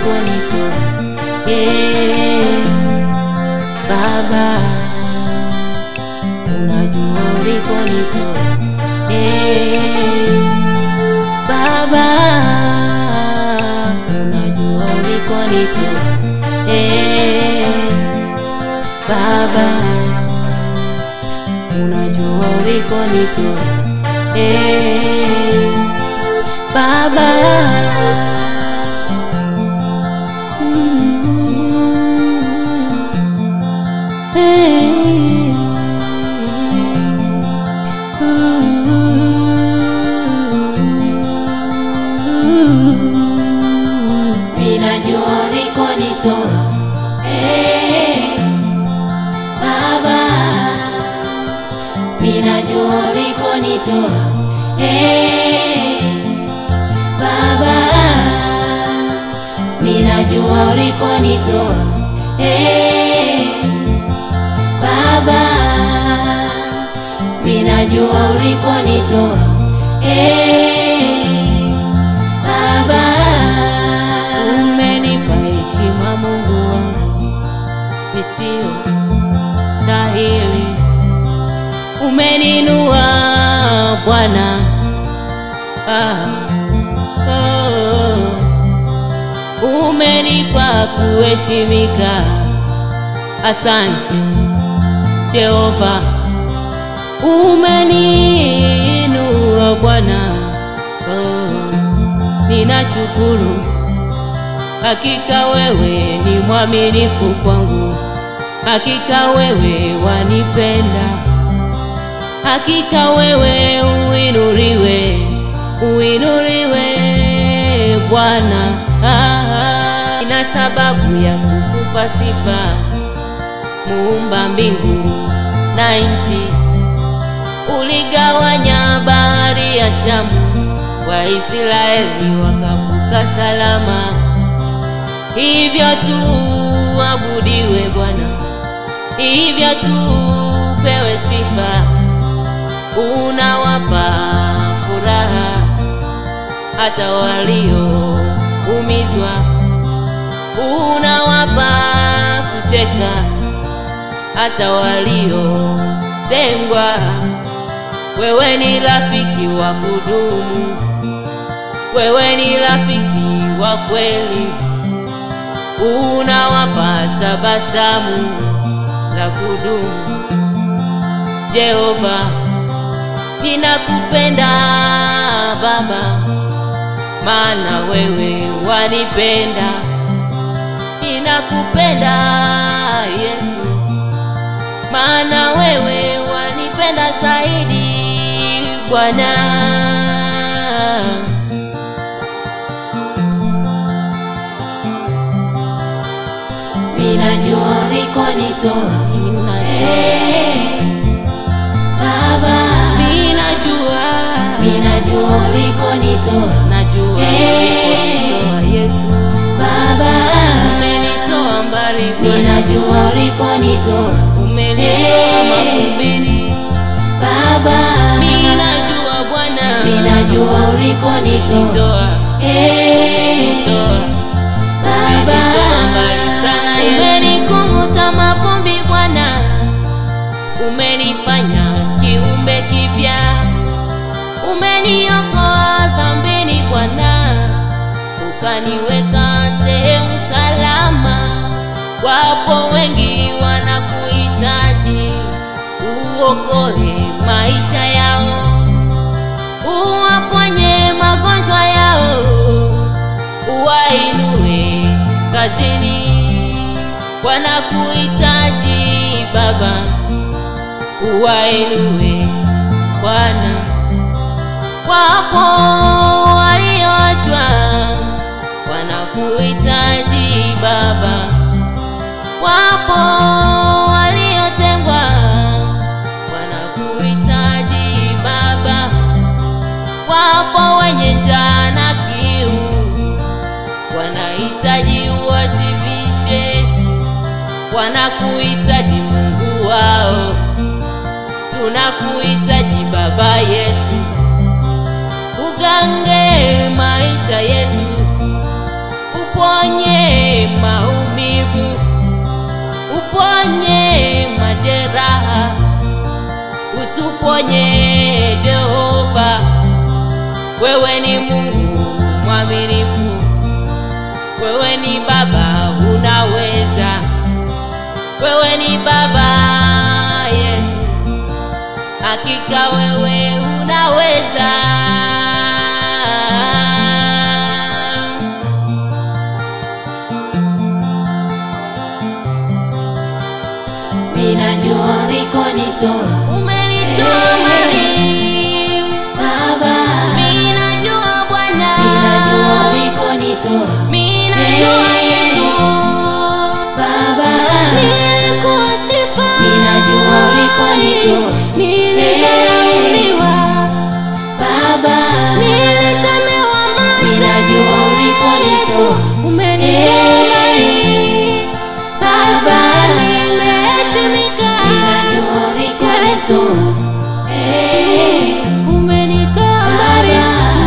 ulikonitoa. Baba, unajua ulikonitoa. Baba, unajua ulikonitoa. Baba, unajua ulikonitoa. Baba, ninajua ulikonitoa. Baba, ninajua ulikonitoa. Baba, ninajua ulikonitoa. Baba, ninajua ulikonitoa. Baba, umenipa heshima Mungu wangu nisio stahili. Umeninua Bwana, umenipa kuheshimika. Asante Jehova, umeninua Bwana, ninashukuru. Hakika wewe ni mwaminifu kwangu, hakika wewe wanipenda, hakika wewe uinuliwe, uinuliwe Bwana. Ina sababu ya kukupa sifa, Muumba mbingu na nchi. Uligawanya bahari ya Shamu, Waisraeli wakavuka salama. Hivyo tu abudiwe Bwana, hivyo tu pewe sifa. Unawapa furaha hata walioumizwa, unawapa kucheka hata waliotengwa. Wewe ni rafiki wa kudumu, wewe ni rafiki wa kweli. Unawapa tabasamu la kudumu. Jehova, ninakupenda Baba, maana wewe wanipenda. Ninakupenda Yesu, maana wewe wanipenda zaidi Bwana. Ninajua ulikonitoa. Baba, ninajua ulikonitoa. Najua ulikonitoa Yesu. Baba, umenitoa mbali. Ninajua ulikonitoa. Umenitoa mavumbini. Baba, ninajua Bwana, ninajua ulikonitoa. Baba, umenikunguta mavumbi Bwana, umenifanya kiumbe kipya. Umeniokoa dhambini Bwana, ukaniweka sehemu salama. Wapo wengi wanakuhitaji, uokoe maisha yao, uwaponye magonjwa yao, uwainue kazini. Wanakuhitaji Baba, uwainue Bwana. Wapo walioachwa, wanakuhitaji Baba. Wapo waliotengwa, wanakuhitaji Baba. Wapo wenye njaa na kiu, wanahitaji uwashibishe. Wanakuhitaji Mungu wao, tunakuhitaji Baba yetu. Ugange maisha yetu, uponye maumivu, uponye majeraha, utuponye Jehova. Wewe ni Mungu mwaminifu, wewe ni Baba unaweza, wewe ni Baba hakika wewe unaweza. Ninajua ulikonitoa, Umenitoa mbali Baba. Ninajua Bwana, Ninajua ulikonitoa, ninajua Yesu Baba. nilikuwa sifai, Ninajua ulikonitoa, nilidharauliwa Baba. nilitemewa mate. Ninajua ulikonitoa, Umenitoa mbali, sasa nimeheshimika. Ninajua ulikonitoa, Umenitoa mbali,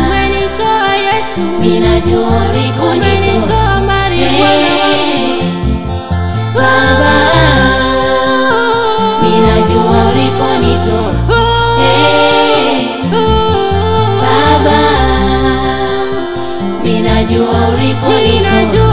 umenitoa Yesu. ninajua ulikonitoa, Umenitoa mbali Baba. Ninajua ulikonitoa, Baba. Ninajua ulikonitoa.